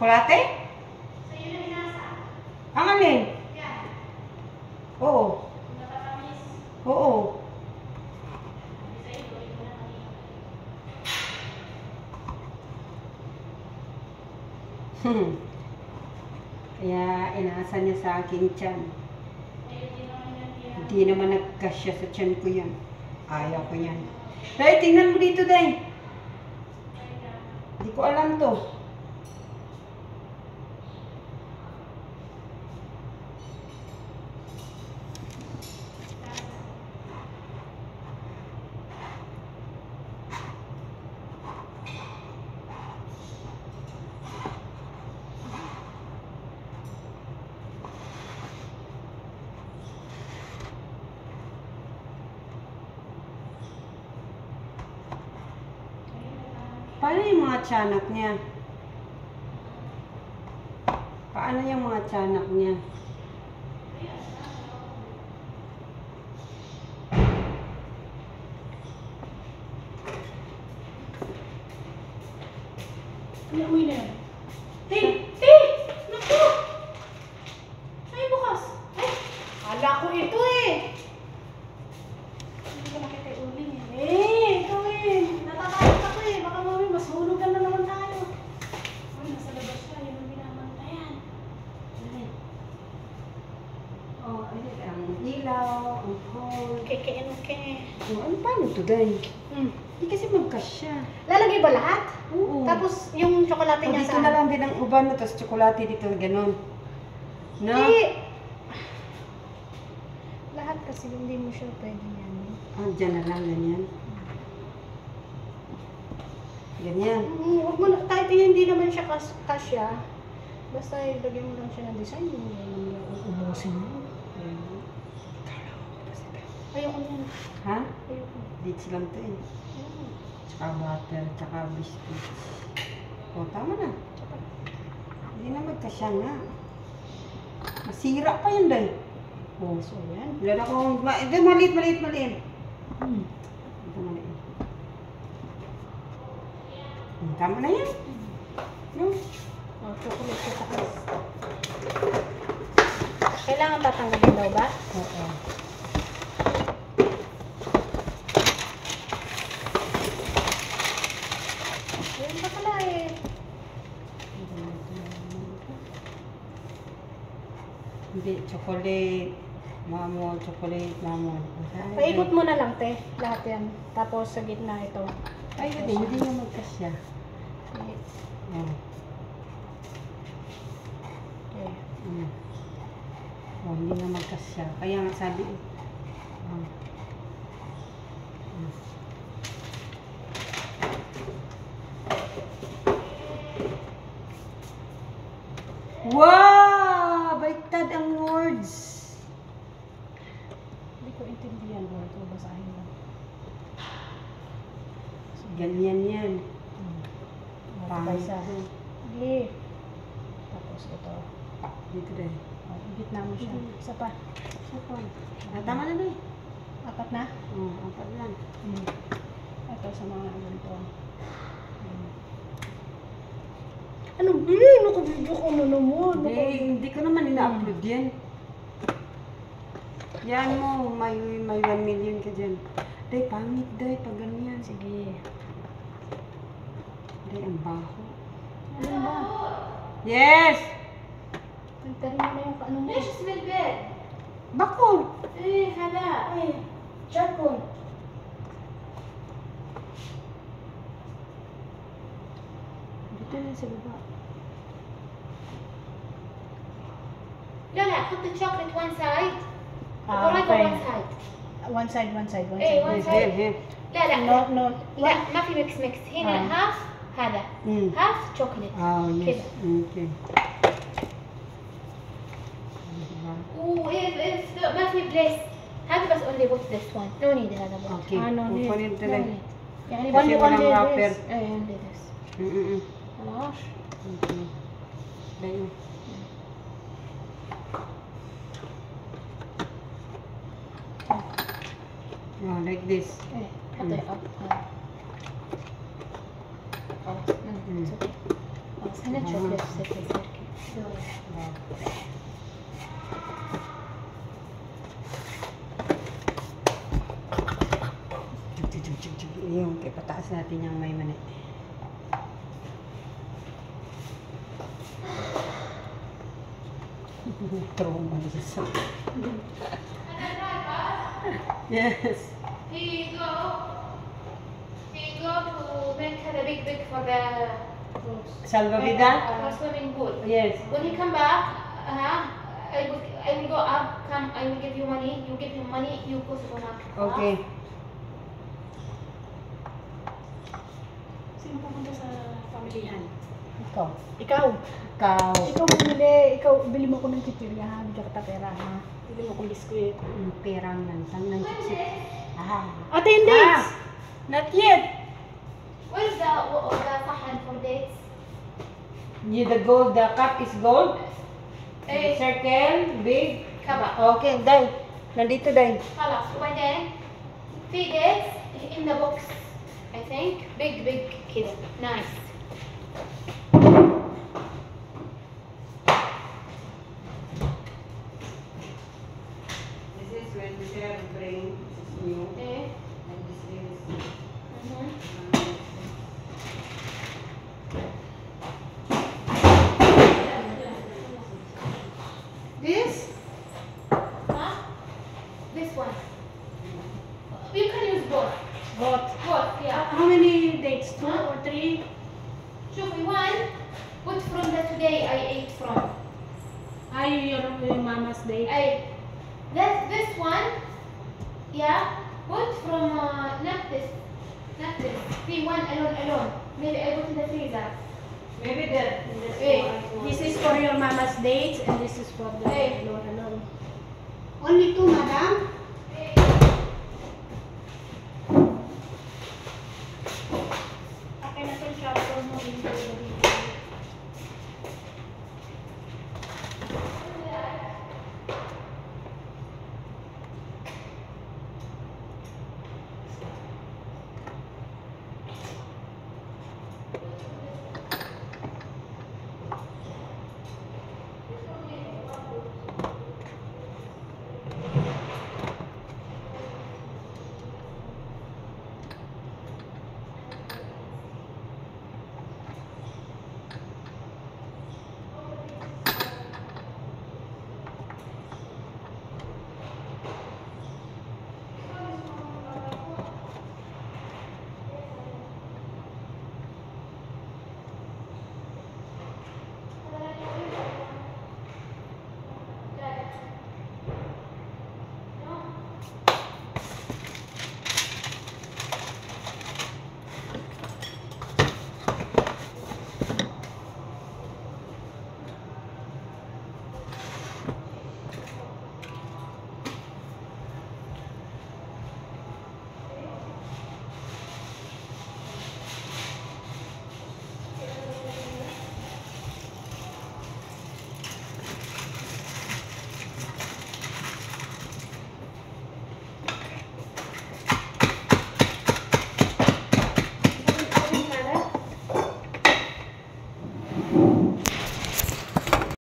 Tsokolate? Sa'yo na inasa. Ang alin? Yan. Oo. Matatamis. Oo. Sa'yo, gawin mo na kanina. Kaya inaasa niya sa aking tiyan. Ayun din naman yan. Hindi naman nagkasya sa tiyan ko yan. Ayaw ko yan. Dahil tingnan mo dito, Day. Hindi ko alam to. Paano yung mga tiyanak niya? Paano yung mga tiyanak niya? Ano uwi na yan? Tay! Tay! Naku! Ay, bukas! Ay! Kala ko ito eh! Hindi ko nakita yung uling eh. Ikaw eh! Natatakot ako eh. Baka mami, masunugan na naman tayo. Uy, nasa labas siya. Yun ang binabantayan. Oh, ayun. Ang ilaw, ang hall. Okay. Oh, ano paano to, Day? Hindi kasi magkasya. Lalagay ba lahat? Oo. Tapos yung tsokolate O, niya dito na lang din ang uban, tapos tsokolate dito, ganun. No? Hindi. Lahat kasi hindi mo siya pwede yan. Ah, dyan na lang, ganyan. Ganyan. Huwag mo na, kahit hindi naman siya kasya, basta ilagay mo lang siya ng design, hindi mo umusin mo. Ayoko na yan. Ha? Ayoko. Dates lang to eh. Ayoko. Tsaka butter, tsaka biscuits. O, tama na. Hindi na magkasya nga. Masira pa yun, Day. O, So yan. wala akong... Ito, maliit. Ito, maliit. Tama na yan. No? Oh, chocolate sa taas. Kailangan tatanggalin daw ba? Oo. Ayun pa pala eh. Hindi, chocolate. Mamo, chocolate, mamo. Paikot mo na lang, te. Lahat yan. Tapos sa gitna ito. Ay, hindi na magkasya. Okay. Oh. Okay. Oh, hindi na magkasya. Kaya nga sabi, wow! Baliktad ang words. Hindi ko intindihan mo. Ito, basahin mo. Ganyan yan. Pangit. Sige. Tapos ito. Dito din. Oh, gitna mo siya. Isa pa. Tama na din. Apat na? Oh, apat lang. Ito sa mga ganito. Ano ba? Nakabidyo ka na naman. Hindi ko naman ina-upload yan. Yan mo, may 1 million ka dyan. Day, pangit day, pag ganyan. Sige. Day, ang baho. Ano ba? Yes! Pagtarin mo na yung ano mo. ليش اسم البيت؟ Bakol! ايه هذا Ay, charcoal. Dito na sa baba. لا لا حط الشوكليت وان سايد Ah, وقريبة okay. وان سايد One side. إيه، one side. Here. لا لا No, no. لا ما في ميكس هنا هاف هذا هاف شوكليت Oh, yes. كذا Okay. وايه ما في بليس هذا بس only put this one no need هذا بس Okay. no need. Kukunin No talaga. need. يعني Kasi only walang this. wrapper. Eh, only this. خلاص. Okay. Dayo. Oh, like this. Eh, حطي up. Oh, Mm. it's okay. Oh, هنا chocolate circle. Yung ipataas natin yung may mani. Trauma sa Yes. He go to make the big for the Salvavida? swimming pool. Yes. When he come back, I will go up. Come, I will give you money. You give him money. You go supermarket. Okay. Sino pupunta sa pamilihan? Ikaw. Ikaw. Ikaw. Ikaw bumili. Ikaw, bili mo ko ng chichirya ha. Bigyan kita pera ha. Bili mo kong biskuit. Perang nantang ng chipsit. Attendance! Not yet. Where's the sahan for dates? The gold, the cup is gold. Eh. Circle, big. Kaba. Okay, Day. Nandito, Day. خلاص وبعدين في dates in the box. I think big كذا nice. This is when we share the brain. This is new. ايه. And this is This? Huh? This one. You can use both. What? Both, yeah. How many dates? 2 or 3? شوفي one put from the today I ate from. Ay, your mama's date. This one, yeah, put from not this. The one alone. Maybe I put in the freezer. maybe that. This is for your mama's dates and this is for the Hey. alone. Only two, madam.